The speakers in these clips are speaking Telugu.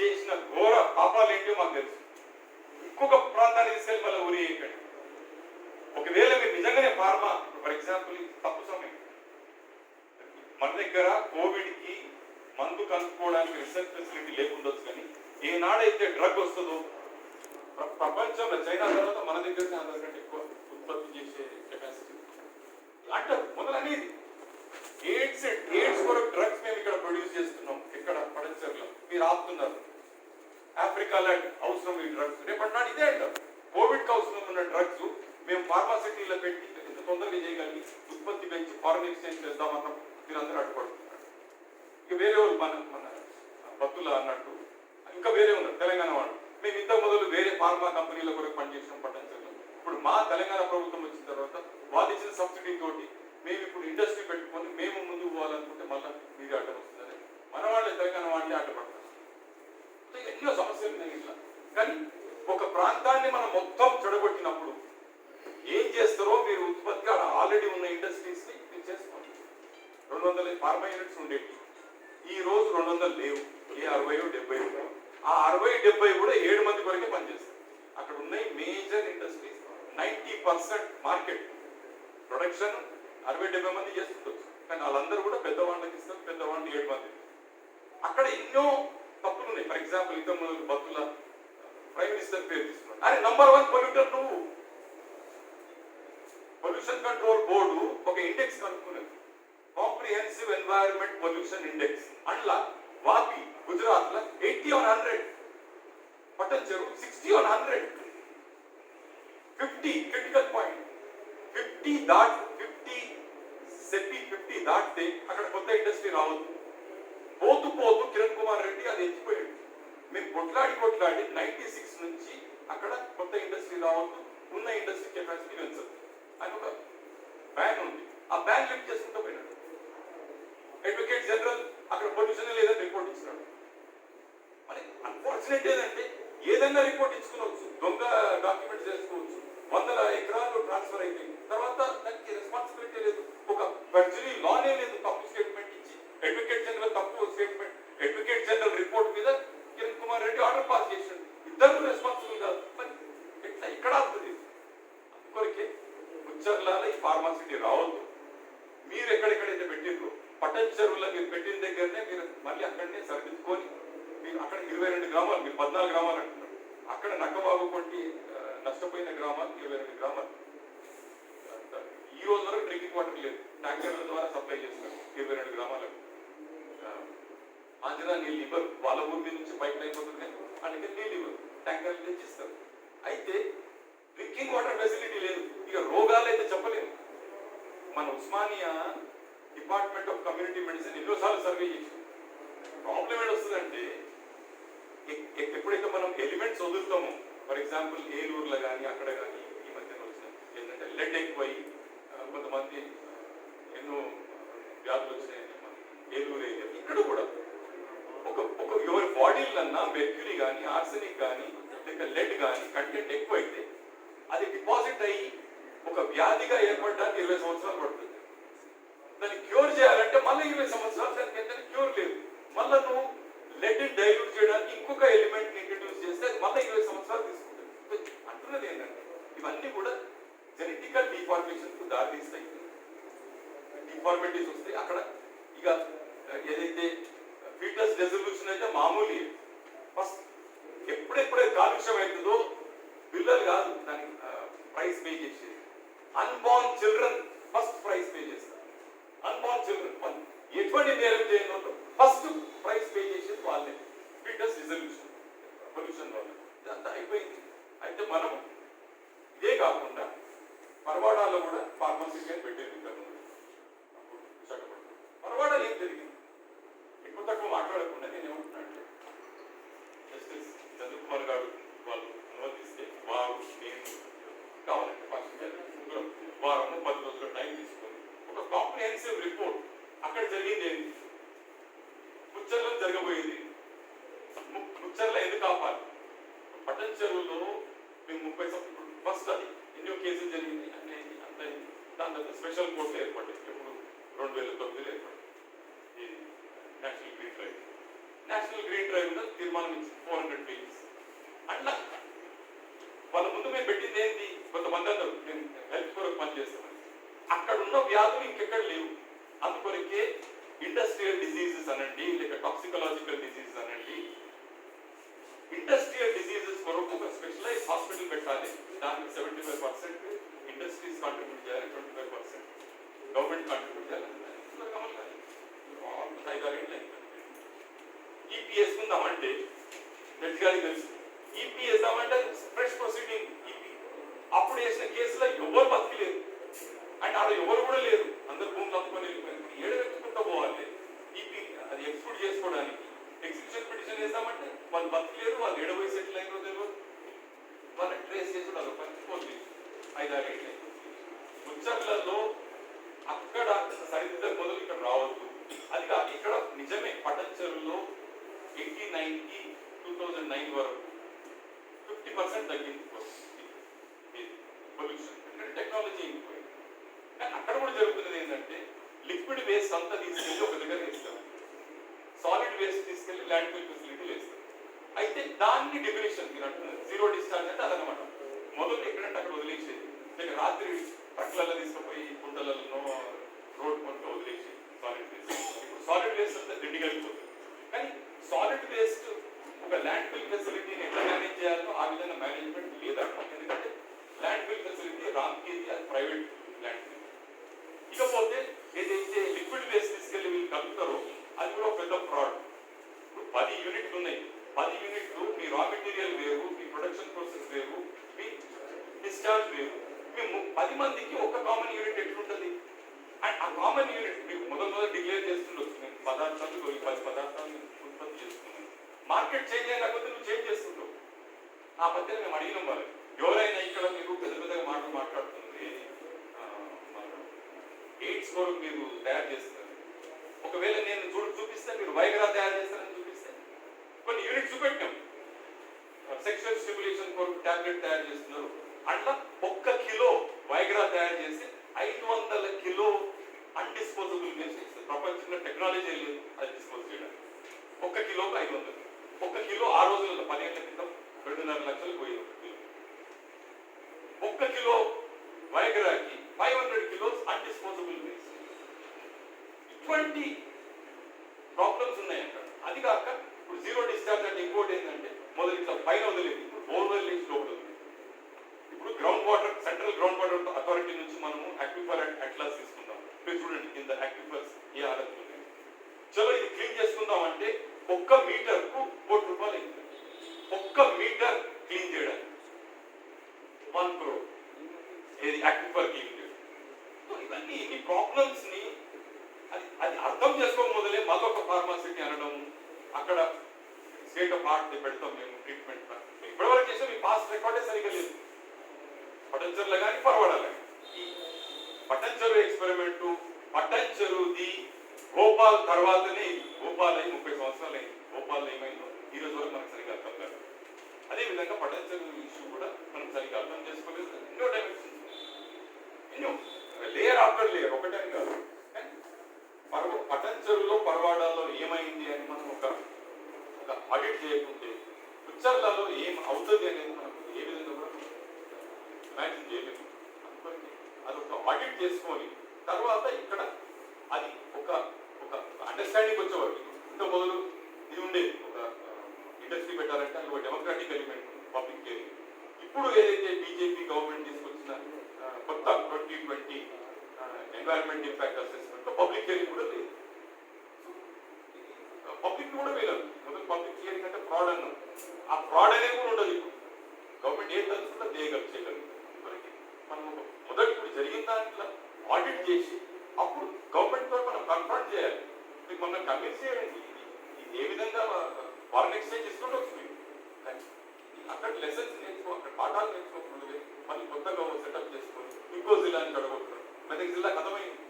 చేసిన ఘోర పాపాలు ఏంటో మాకు తెలుసు. ఇంకొక ప్రాంతాన్ని తీసుకెళ్ళి మళ్ళీ ఊరి వేయకండి. ఒకవేళ మీరు నిజంగానే ఫార్మా, ఫర్ ఎగ్జాంపుల్ తప్పు సమయం, మన దగ్గర కోవిడ్కి మందు కనుక్కోవడానికి రీసెర్చ్ ఫెసిలిటీ లేకుండొచ్చు, కానీ ఏనాడైతే డ్రగ్ వస్తుందో ప్రపంచంలో చైనా తర్వాత మన దగ్గరనే అందరికంటే ఎక్కువ ఉత్పత్తి చేసే కెపాసిటీ అంటారు. మొదలనేది ఎయిడ్స్ కొరకు డ్రగ్స్ మేము ఇక్కడ ప్రొడ్యూస్ చేస్తున్నాం, ఇక్కడ పడంచెర్లో మీరు ఆపుతున్నారు. ఆఫ్రికాలో అవసరం ఈ డ్రగ్స్, రేపటి నాడు ఇదే అంటారు. కోవిడ్కి అవసరం ఉన్న డ్రగ్స్ మేము ఫార్మాసిటీలో పెట్టి ఎంత తొందరగా చేయగలిగి ఉత్పత్తి పెంచి ఫారెన్ ఎక్స్చేంజ్ చేద్దామన్న మీరు అందరూ అడ్డుపడుతున్నారు. ఇక వేరే వాళ్ళు మన భక్తులు అన్నట్టు ఇంకా వేరే ఉన్నారు తెలంగాణ వాళ్ళు. మేము ఇంతకు మొదలు వేరే ఫార్మా కంపెనీల కొరకు పనిచేసిన పట్టణంలో, ఇప్పుడు మా తెలంగాణ ప్రభుత్వం వచ్చిన తర్వాత వాళ్ళు ఇచ్చిన సబ్సిడీ తోటి మేము ఇప్పుడు ఇండస్ట్రీ పెట్టుకొని మేము ముందుకు పోవాలనుకుంటే మళ్ళీ మీరే అడ్డం వస్తుందని మన వాళ్ళే తెలంగాణ వాళ్ళే అడ్డపడతారు. ఎన్నో సమస్యలు ఉన్నాయి ఇట్లా. కానీ ఒక ప్రాంతాన్ని మనం మొత్తం చెడగొట్టినప్పుడు ఏం చేస్తారో మీరు ఉత్పత్తి ఆల్రెడీ ఉన్న ఇండస్ట్రీస్ ని మీరు చేసుకోండి. 200 ఫార్మా యూనిట్స్ ఉండేవి, ఈ రోజు 200 లేవు, ఏ 60-70. ఆ 60-70 కూడా 7 మంది వరకే పనిచేస్తారు. అక్కడ ఉన్నాయి మేజర్ ఇండస్ట్రీస్. 90% మార్కెట్ ప్రొడక్షన్ 60-70 మంది చేస్తుండొచ్చు, కానీ వాళ్ళందరూ కూడా పెద్దవాళ్ళకి ఇస్తారు. పెద్దవాళ్ళు 7 మంది. అక్కడ ఎన్నో తప్పులు ఉన్నాయి. ఫర్ ఎగ్జాంపుల్ ఇంత ముందు భక్తుల ప్రైమ్ మినిస్టర్ పేరు తీసుకున్నాడు. అరే నంబర్ 1 పొల్యూటర్ నువ్వు. పొల్యూషన్ కంట్రోల్ బోర్డు ఒక ఇండెక్స్ కనుక్కున్నది, కాంప్రిహెన్సివ్ ఎన్వైరన్మెంట్ పొల్యూషన్ ఇండెక్స్. అందులో వాపి గుజరాత్ లో 80/100, పట్టంచెరు 60/100, 50 క్రిటికల్ పాయింట్. 50 దాటితే అక్కడ కొత్త ఇండస్ట్రీ రావద్దు. పోతూ పోతూ కిరణ్ కుమార్ రెడ్డి అది ఎత్తిపోయాడు. మేము కొట్లాడి 96 నుంచి అక్కడ కొత్త ఇండస్ట్రీ రావద్దు, ఉన్న ఇండస్ట్రీ కెపాసిటీ పెంచదు అని ఒక బ్యాన్ ఉంది. ఆ బ్యాన్ లిఫ్ట్ చేసుకుంటూ పోయినాడు. అడ్వకేట్ జనరల్ అక్కడ పొల్యూషన్ లేదని రిపోర్ట్ ఇచ్చినాడు. మరి అన్ఫార్చునేట్ ఏంటంటే ఏదైనా రిపోర్ట్ ఇచ్చుకోవచ్చు, దొంగ డాక్యుమెంట్స్ చేసుకోవచ్చు. 100 ఎకరాలు ట్రాన్స్ఫర్ అయిపోయింది, తర్వాత దానికి రెస్పాన్సిబిలిటీ లేదు. ఒక పర్జరీ లానే లేదు. తప్పు స్టేట్మెంట్ ఇచ్చి అడ్వకేట్ జనరల్ తప్పు స్టేట్మెంట్, అడ్వకేట్ జనరల్ రిపోర్ట్ మీద కిరణ్ కుమార్ రెడ్డి ఆర్డర్ పాస్ చేశాడు. ఇద్దరు రెస్పాన్సిబుల్ కాదు. మరి ఎట్లా ఇక్కడ అవుతుంది? అందుకొరకే ముచ్చర్లాల ఈ ఫార్మాసిటీ రావద్దు. మీరు ఎక్కడెక్కడైతే పెట్టిండ్రో పట్టంచెరువులో మీరు పెట్టిన దగ్గరనే మీరు మళ్ళీ అక్కడనే సరిదిద్దుకొని మీరు అక్కడ 22 గ్రామాలు, మీరు 14 గ్రామాలు అంటున్నారు. అక్కడ నక్కబాబు కొట్టి నష్టపోయిన గ్రామాలు 22 గ్రామాలు. ఈ రోజు వరకు డ్రింకింగ్ వాటర్ లేదు, ట్యాంకర్ల ద్వారా సప్లై చేస్తున్నారు 22 గ్రామాలకు. ఆంధ్ర నీళ్ళు ఇవ్వరు, వాళ్ళ ఊరి నుంచి పైప్ అయిపోతుంది, అందుకే నీళ్ళు ఇవ్వరు, ట్యాంకర్లు తెచ్చిస్తారు. అయితే డ్రింకింగ్ వాటర్ ఫెసిలిటీ లేదు. ఇక రోగాలు అయితే చెప్పలేము. మన Osmania department of community medicine ఎన్నోసార్లు సర్వే చేసి ప్రాబ్లం ఏమి వస్తుందంటే, ఎప్పుడైతే మనం ఎలిమెంట్స్ వదులుతామో, ఫర్ ఎగ్జాంపుల్ ఏలూరులో కానీ అక్కడ కానీ ఈ మధ్యన వచ్చిన ఏంటంటే లెడ్ ఎక్కువై కొంతమంది ఎన్నో వ్యాధులు వచ్చినాయి. ఏలూరు ఏరియా ఇక్కడ కూడా ఒక ఎవరి బాడీలన్నా మెర్క్యూరీ కానీ ఆర్సెనిక్ కానీ లేక లెడ్ కానీ కంటెంట్ ఎక్కువైతే అది డిపాజిట్ అయ్యి ఒక వ్యాధిగా ఏర్పడడానికి 20 సంవత్సరాలు పడుతుంది. దాన్ని క్యూర్ చేయాలంటే మళ్ళీ 20 సంవత్సరాలు, దానికి ఎంత క్యూర్ లేదు. మళ్ళీ నువ్వు లెడ్ డైల్యూట్ చేయడానికి ఇంకొక ఎలిమెంట్ ఇంట్రడ్యూస్ చేస్తే అది మళ్ళీ 20 సంవత్సరాలు తీసుకుంటుంది. అంటున్నది ఏంటంటే ఇవన్నీ కూడా జెనెటికల్ డిఫార్మేషన్ కు దారితీస్తాయి. డిఫార్మిటీస్ వస్తాయి. అక్కడ ఇక ఏదైతే ఫీటస్ రెజల్యూషన్ అయితే మామూలు. ఫస్ట్ ఎప్పుడెప్పుడైతే కాలుష్యం అవుతుందో పిల్లలు కాదు దానికి ప్రైస్ పే చేసేది. Unborn children first price pay చేస్తారు. అన్బార్న్ చిల్డ్రన్ ఎటువంటి నేరం చేయడం ఫస్ట్ ప్రైస్ పే చేసేది వాళ్ళే. ఫీటస్ రిజల్యూషన్ పొల్యూషన్ వల్ల ఇదంతా అయిపోయింది. అయితే మనం ఇదే కాకుండా పరవాడాల్లో కూడా ఫార్మసీ పెట్టేది. విశాఖపట్నం పరవాడాలు ఏం జరిగింది? ఎక్కువ తక్కువ మాట్లాడకుండా నేను ఏమంటున్నాను, జస్టిస్ చంద్రకుమార్ గారు వాళ్ళు అనుమతిస్తే వారు నేను కావాలంటే ఫస్ట్ వారము 10 రోజుల టైం తీసుకొని ఒక కాంప్రిహెన్సివ్ రిపోర్ట్ అక్కడ జరిగింది ఏంటి, ముచ్చర్లో జరగబోయేది, ముచ్చర్లో ఎందుకు ఆపాలి, పట్టంచెరువులో మేము 30 ఫస్ట్ అది ఎన్నో కేసులు జరిగింది అనేది అంత దాని తర్వాత స్పెషల్ కోర్టు ఏర్పడింది. ఇప్పుడు 2009లో ఏర్పడింది ఈ national green right. National green drive మీద తీర్మానం ఇచ్చి 400 పేజెస్. అట్లా వాళ్ళ ముందు మేము పెట్టింది ఏంటి, కొంతమంది అందరూ నేను హెల్త్ కొరకు పనిచేస్తామని. అక్కడ ఉన్న వ్యాధులు ఇంకెక్కడ లేవు. అందుకొరకే ఇండస్ట్రియల్ డిసీజెస్ అనండి, లేక టాక్సికలాజికల్ డిసీజెస్ అనండి, ఇండస్ట్రియల్ డిసీజెస్ కొరకు ఒక స్పెషలైజ్ హాస్పిటల్ పెట్టాలి. దానికి 75% ఇండస్ట్రీస్ కాంట్రిబ్యూట్ చేయాలి, 25% గవర్నమెంట్ కాంట్రిబ్యూట్ చేయాలి. ఈపీఎస్ ఉందామంటే తెలుసు, ఈపీఎస్ అవ్వంటే ఫ్రెష్ ప్రొసీడింగ్. అప్పుడు వేసిన కేసులో ఎవరు బతికిలేదు, అండ్ ఆడ ఎవరు కూడా లేరు, అందరు భూములు అమ్ముకొని వెళ్ళిపోయారు. ఏడు వెతుకుంటూ పోవాలి ఈపీ అది ఎక్స్క్యూట్ చేసుకోవడానికి. ఎగ్జిక్యూషన్ పిటిషన్ వేసామంటే వాళ్ళు బతికిలేరు, వాళ్ళు ఏడవై సెటిల్ అయినో తెలియదు, వాళ్ళని ట్రేస్ చేసి వాళ్ళు పనిపోతుంది. 5-6 ఏళ్ళు ముచ్చట్లలో అక్కడ సరిదిద్ద మొదలు ఇక్కడ రావద్దు. అది కాదు, ఇక్కడ నిజమే పటంచెరులో 89 కి 2009 వరకు 50% తగ్గింది పొల్యూషన్, ఎందుకంటే టెక్నాలజీ అయిపోయింది. కానీ అక్కడ కూడా జరుగుతున్నది ఏంటంటే లిక్విడ్ వేస్ట్ అంతా తీసుకెళ్ళి ఒక దగ్గర వేస్తారు, సాలిడ్ వేస్ట్ తీసుకెళ్లి ల్యాండ్ ఫిల్ ఫెసిలిటీ వేస్తారు. అయితే దాన్ని డెఫినేషన్ మీరు అంటున్నారు జీరో డిశ్చార్జ్ అంటే అదనమాట. మొదలు ఎక్కడంటే అక్కడ వదిలేసేది, లేక రాత్రి ట్రక్లలో తీసుకుపోయి కుంటలలో రోడ్ కొంటూ వదిలేసేది సాలిడ్ వేస్ట్. ఇప్పుడు సాలిడ్ వేస్ట్ అంతా దిండిగలిగిపోతుంది. కానీ సాలిడ్ వేస్ట్ ఒక ల్యాండ్ ఫిల్ ఫెసిలిటీని ఎట్లా మేనేజ్ చేయాలో ఆ విధంగా మేనేజ్మెంట్ లేదట. ఎందుకంటే ల్యాండ్ ఫిల్ ఫెసిలిటీ రామ్కేది అది ప్రైవేట్ ల్యాండ్ ఫిల్. ఇకపోతే ఏదైతే లిక్విడ్ వేస్ట్ తీసుకెళ్లి వీళ్ళు కలుపుతారో అది కూడా ఒక పెద్ద ఫ్రాడ్. ఇప్పుడు 10 యూనిట్లు ఉన్నాయి, 10 యూనిట్లు మీ రా మెటీరియల్ వేరు, మీ ప్రొడక్షన్ ప్రాసెస్ వేరు, మీ డిశ్చార్జ్ వేరు. మేము 10 మందికి ఒక కామన్ యూనిట్ ఎట్లుంటుంది? అండ్ ఆ కామన్ యూనిట్ మీకు మొదలు డిక్లేర్ చేస్తుండొచ్చు, నేను పదార్థాలు 10 పదార్థాలు ఉత్పత్తి చేస్తున్నాను. మార్కెట్ చేంజ్ అయిన కొద్ది నువ్వు చేంజ్ చేస్తుంటావు. ఆ మధ్య మేము అడిగినాం వాళ్ళు, ఎవరైనా ఇక్కడ మీరు పెద్ద పెద్దగా మాట్లాడుతున్నారు, ఎయిడ్స్ కొరకు మీరు తయారు చేస్తున్నారు, ఒకవేళ నేను చూపిస్తే మీరు వైగ్రా తయారు చేస్తారని చూపిస్తే కొన్ని యూనిట్ చూపెట్టాం. సెక్షువల్ స్టిమ్యులేషన్ కొరకు టాబ్లెట్ తయారు చేస్తున్నారు, అట్లా 1 కిలో వైగ్రా తయారు చేసి 500 కిలో అన్డిస్పోజబుల్ వేస్ట్ ఇస్తారు. ప్రపంచంలో టెక్నాలజీ లేదు అది డిస్పోజ్ చేయడానికి. 1 కిలోకి 500. 1 కిలో ఆ రోజుల్లో 10 ఏళ్ల క్రితం 2.5 లక్షలు పోయింది 1 కిలో. 1 కిలో వైగ్రాకి 500 కిలోస్ అన్డిస్పోజబుల్ వేస్ట్. ఇటువంటి ప్రాబ్లమ్స్ ఉన్నాయి అక్కడ. అది కాక ఇప్పుడు జీరో డిశ్చార్జ్ అంటే ఇంకోటి ఏంటంటే మొదలు ఇట్లా పైన వదిలేదు, ఇప్పుడు బోర్వెల్ నుంచి లోపల ఉంది. ఇప్పుడు ground water, central ground water authority నుంచి మనము అక్విఫర్ అట్లాస్ తీసుకుందాం. మీరు చూడండి కింద అక్విఫర్స్ ఏ ఆధారం ఉంది. చలో ఇది క్లీన్ చేసుకుందాం అంటే 1 మీటర్కు 1 కోటి రూపాయలు అయింది. 1 మీటర్ క్లీన్ చేయడానికి 1 crore. ఏది అక్విఫర్ క్లీన్ చేయడం. ఇవన్నీ ఈ ప్రాబ్లమ్స్ ని అది అర్థం చేసుకోక మొదలే మళ్ళొక ఫార్మాసిటీ అనడం, అక్కడ స్టేట్ ఆఫ్ ఆర్ట్ పెడతాం మేము ట్రీట్మెంట్. ఇప్పటివరకు చేసే మీ పాస్ట్ రికార్డే సరిగా లేదు పటంచెరులో కానీ పర్వాడాలి. ఈ పటంచెరు ఎక్స్పెరిమెంట్, పటంచెరుది భోపాల్ తర్వాతనే, భోపాల్ అయి 30 సంవత్సరాలు అయింది. భోపాల్ ఏమైందో ఈ రోజు వరకు మనకు సరిగ్గా అర్థం కాదు. అదేవిధంగా పటంచెరు ఇష్యూ కూడా మనం సరిగ్గా అర్థం చేసుకోలేదు. ఎన్నో డైమెన్షన్స్, ఎన్నో లేయర్ ఆఫ్టర్ లేయర్, ఒకటని కాదు. పటంచెరులో పర్వాడాల్లో ఏమైంది అని మనం ఒక ఆడిట్ చేయకుంటే ఉచ్చర్లలో ఏం అవుతుంది అనేది మనకు ఏ విధంగా కూడా ఇమాజిన్ చేయలేము. అనుకోండి అదొక ఆడిట్ చేసుకొని తర్వాత ఇక్కడ అది ఒక అండర్స్టాండింగ్ వచ్చేవారు. ఇంకా మొదలు ఇది ఉండే ఒక ఇండస్ట్రీ పెట్టాలంటే అందులో డెమోక్రాటిక్ ఎలిమెంట్ పబ్లిక్ కేరింగ్. ఇప్పుడు ఏదైతే బీజేపీ గవర్నమెంట్ తీసుకొచ్చిన కొత్త 2020 environment impact assessment public hearing కూడా లేదు. పబ్లిక్ కూడా వేయలేదు. మొదటి పబ్లిక్ హియరింగ్ అంటే ఫ్రాడ్ అన్నాం. ఆ ఫ్రాడ్ అనేది కూడా ఉండదు. ఇప్పుడు గవర్నమెంట్ ఏం తెలుసుకుంటే చేయగలరు. మనం మొదటి ఇప్పుడు జరిగిన దాంట్లో ఆడిట్ చేసి అప్పుడు గవర్నమెంట్ తో మనం కన్ఫ్రంట్ చేయాలి. మీకు మనం కన్విన్స్ చేయండి ఇది ఏ విధంగా ఫారెన్ ఎక్స్చేంజ్ ఇస్తుండొచ్చు. మీకు అక్కడ లెసన్స్ నేర్చుకో, అక్కడ పాఠాలు నేర్చుకోకుండా మళ్ళీ కొత్తగా సెటప్ చేసుకొని ఇంకో జిల్లాని అడగొట్టున్నాం. మెదక్ జిల్లా కథమైంది.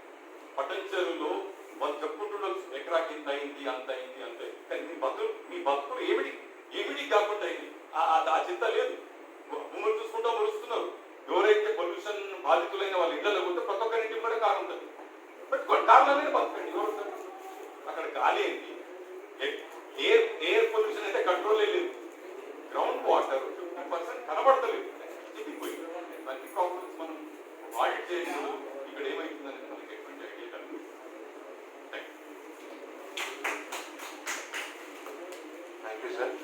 పటంచెరులో వాళ్ళు చెప్పుకుంటుండొచ్చు ఎకరాకి ఇంత అయింది, అంత అయింది, అంతే. కానీ మీ బతుకులు ఏమిటి కాకుండా అయింది. ఆ చింత లేదు. భూములు చూసుకుంటా మురుస్తున్నారు. ఎవరైతే పొల్యూషన్ బాధితులైన వాళ్ళ ఇళ్లలో ఉంటే ప్రతి ఒక్కరింటి కూడా కారు ఉంటుంది. బట్ కార్లనే బతకండి. ఎవరు అక్కడ గాలి ఏంటి, ఎయిర్ పొల్యూషన్ అయితే కంట్రోల్ లేదు, గ్రౌండ్ వాటర్ 50% కనబడతలేదు, చిక్కిపోయింది. ఇవన్నీ ప్రాబ్లమ్స్ మనం ఆడిట్ చేసి ఇక్కడ ఏమైతుందని మనకి ఎటువంటి ఐడియా కలుగుతుంది. Thank you sir.